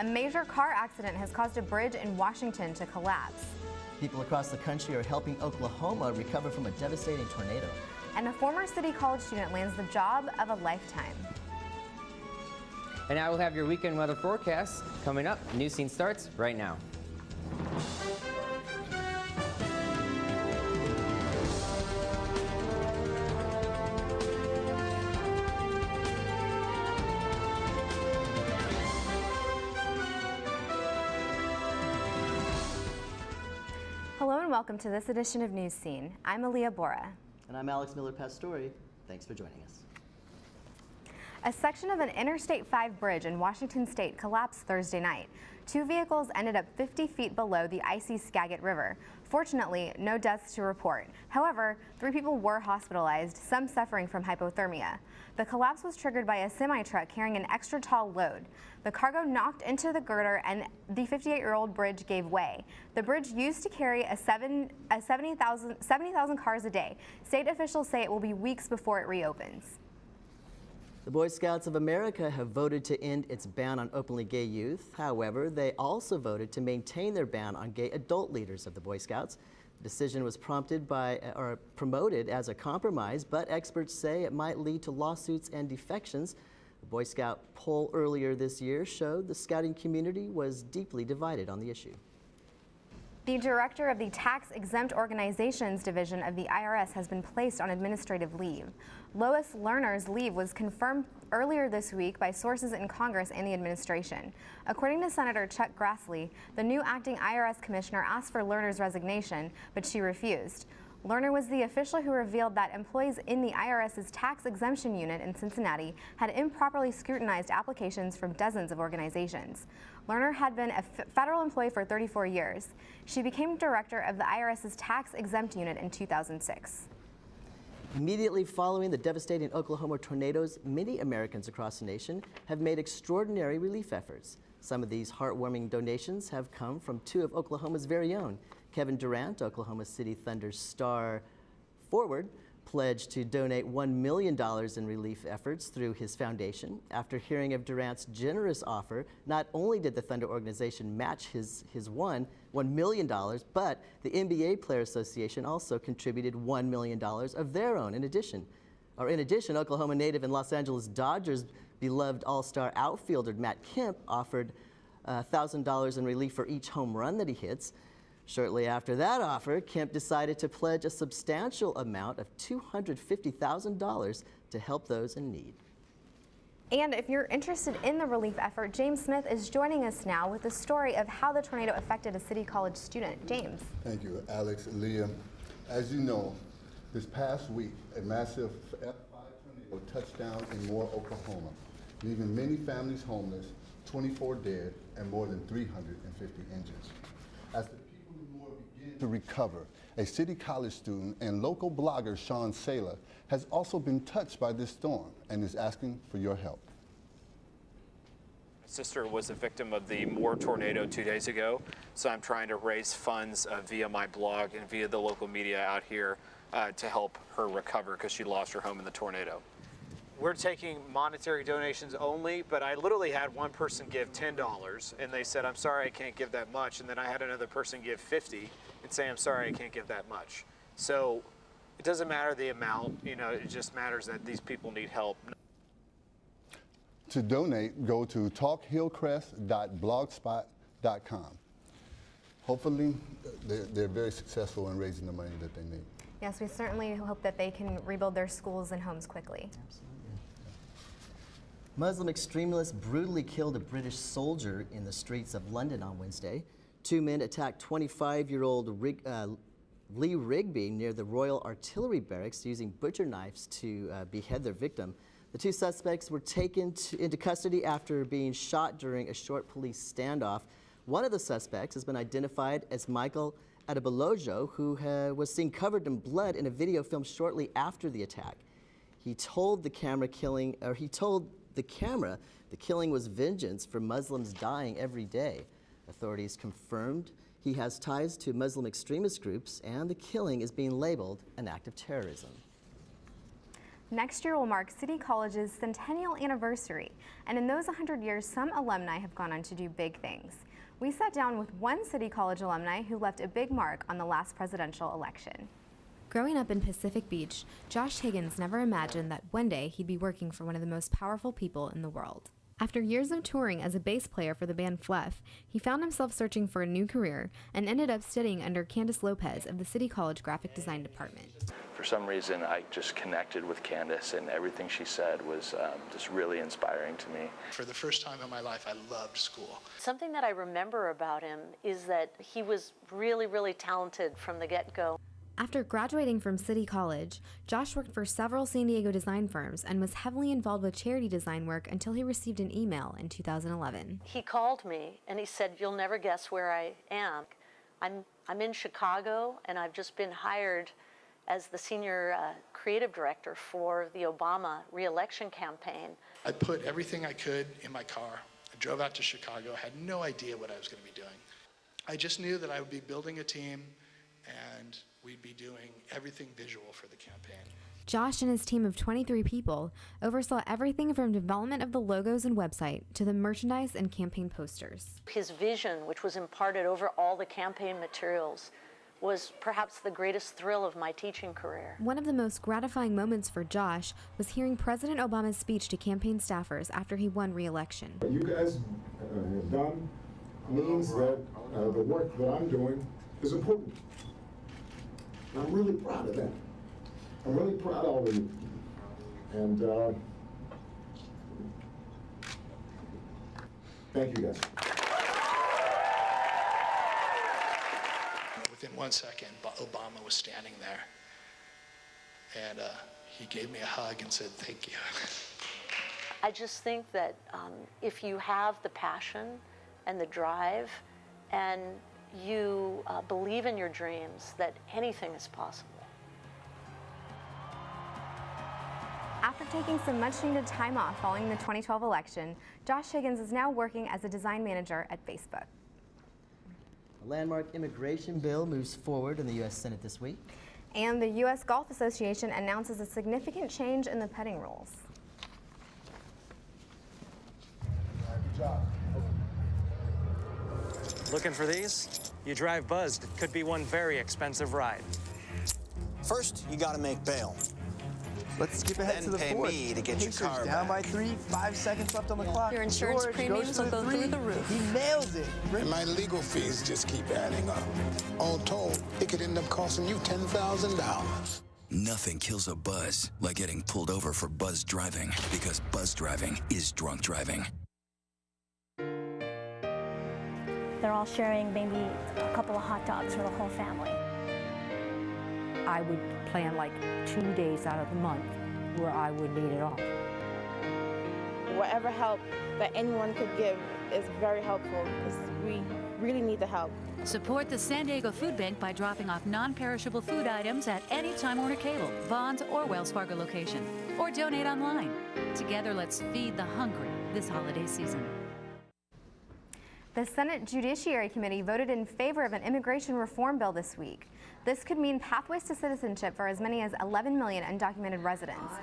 A major car accident has caused a bridge in Washington to collapse. People across the country are helping Oklahoma recover from a devastating tornado. And a former City College student lands the job of a lifetime. And now we'll have your weekend weather forecast coming up. Newscene starts right now. Hello and welcome to this edition of Newscene. I'm Aaliyah Bora. And I'm Alex Miller-Pastori. Thanks for joining us. A section of an Interstate 5 bridge in Washington state collapsed Thursday night. Two vehicles ended up 50 feet below the icy Skagit River. Fortunately, no deaths to report. However, 3 people were hospitalized, some suffering from hypothermia. The collapse was triggered by a semi-truck carrying an extra tall load. The cargo knocked into the girder and the 58-year-old bridge gave way. The bridge used to carry 70,000 cars a day. State officials say it will be weeks before it reopens. The Boy Scouts of America have voted to end its ban on openly gay youth. However, they also voted to maintain their ban on gay adult leaders of the Boy Scouts. The decision was promoted as a compromise, but experts say it might lead to lawsuits and defections. A Boy Scout poll earlier this year showed the scouting community was deeply divided on the issue. The director of the Tax-Exempt Organizations Division of the IRS has been placed on administrative leave. Lois Lerner's leave was confirmed earlier this week by sources in Congress and the administration. According to Senator Chuck Grassley, the new acting IRS commissioner asked for Lerner's resignation, but she refused. Lerner was the official who revealed that employees in the IRS's tax exemption unit in Cincinnati had improperly scrutinized applications from dozens of organizations. Lerner had been a federal employee for 34 years. She became director of the IRS's tax exempt unit in 2006. Immediately following the devastating Oklahoma tornadoes, many Americans across the nation have made extraordinary relief efforts. Some of these heartwarming donations have come from 2 of Oklahoma's very own. Kevin Durant, Oklahoma City Thunder star forward, pledged to donate $1 million in relief efforts through his foundation. After hearing of Durant's generous offer, not only did the Thunder organization match his $1 million, but the NBA Player Association also contributed $1 million of their own in addition. Oklahoma native and Los Angeles Dodgers beloved all-star outfielder Matt Kemp offered $1,000 in relief for each home run that he hits. Shortly after that offer, Kemp decided to pledge a substantial amount of $250,000 to help those in need. And if you're interested in the relief effort, James Smith is joining us now with the story of how the tornado affected a City College student. James. Thank you, Alex, Aaliyah. As you know, this past week, a massive F5 tornado touched down in Moore, Oklahoma, leaving many families homeless, 24 dead, and more than 350 injured. As the people in Moore begin to recover, a City College student and local blogger Sean Saylor has also been touched by this storm and is asking for your help. My sister was a victim of the Moore tornado 2 days ago, so I'm trying to raise funds via my blog and via the local media out here to help her recover because she lost her home in the tornado. We're taking monetary donations only, but I literally had one person give $10 and they said, I'm sorry, I can't give that much. And then I had another person give $50 and say, I'm sorry, I can't give that much. So it doesn't matter the amount, it just matters that these people need help. To donate, go to talkhillcrest.blogspot.com. Hopefully, they're very successful in raising the money that they need. Yes, we certainly hope that they can rebuild their schools and homes quickly. Absolutely. Muslim extremists brutally killed a British soldier in the streets of London on Wednesday. 2 men attacked 25-year-old Lee Rigby near the Royal Artillery Barracks using butcher knives to behead their victim. The 2 suspects were taken into custody after being shot during a short police standoff. One of the suspects has been identified as Michael Adebelojo, who was seen covered in blood in a video filmed shortly after the attack. He told the camera the killing was vengeance for Muslims dying every day. Authorities confirmed he has ties to Muslim extremist groups, and the killing is being labeled an act of terrorism. Next year will mark City College's centennial anniversary, and in those 100 years, some alumni have gone on to do big things. We sat down with one City College alumni who left a big mark on the last presidential election. Growing up in Pacific Beach, Josh Higgins never imagined that one day he'd be working for one of the most powerful people in the world. After years of touring as a bass player for the band Fluff, he found himself searching for a new career and ended up studying under Candace Lopez of the City College Graphic Design Department. For some reason, I just connected with Candace, and everything she said was just really inspiring to me. For the first time in my life, I loved school. Something that I remember about him is that he was really, really talented from the get-go. After graduating from City College, Josh worked for several San Diego design firms and was heavily involved with charity design work until he received an email in 2011. He called me and he said, "You'll never guess where I am. I'm in Chicago, and I've just been hired as the senior creative director for the Obama re-election campaign." I put everything I could in my car. I drove out to Chicago, had no idea what I was going to be doing. I just knew that I would be building a team and we'd be doing everything visual for the campaign. Josh and his team of 23 people oversaw everything from development of the logos and website to the merchandise and campaign posters. His vision, which was imparted over all the campaign materials, was perhaps the greatest thrill of my teaching career. One of the most gratifying moments for Josh was hearing President Obama's speech to campaign staffers after he won re-election. What you guys have done means that the work that I'm doing is important. And I'm really proud of that. I'm really proud of all of you. And thank you guys. Within 1 second, Obama was standing there, and he gave me a hug and said, "Thank you." I just think that if you have the passion and the drive and you believe in your dreams, that anything is possible. After taking some much-needed time off following the 2012 election, Josh Higgins is now working as a design manager at Facebook. A landmark immigration bill moves forward in the U.S. Senate this week. And the U.S. Golf Association announces a significant change in the putting rules. Good job. Looking for these? You drive buzzed. It could be one very expensive ride. First, you gotta make bail. Let's skip ahead Then to the pay fourth. me to get your Pacers car down back. by 3, 5 seconds left on the clock. Your insurance George premiums goes for will go three. through the roof. He nails it. And my legal fees just keep adding up. All told, it could end up costing you $10,000. Nothing kills a buzz like getting pulled over for buzz driving, because buzz driving is drunk driving. They're all sharing maybe a couple of hot dogs for the whole family. I would plan like 2 days out of the month where I would need it off. Whatever help that anyone could give is very helpful because we really need the help. Support the San Diego Food Bank by dropping off non-perishable food items at any Time Warner Cable, Bond, or Wells Fargo location. Or donate online. Together, let's feed the hungry this holiday season. The Senate Judiciary Committee voted in favor of an immigration reform bill this week. This could mean pathways to citizenship for as many as 11 million undocumented residents.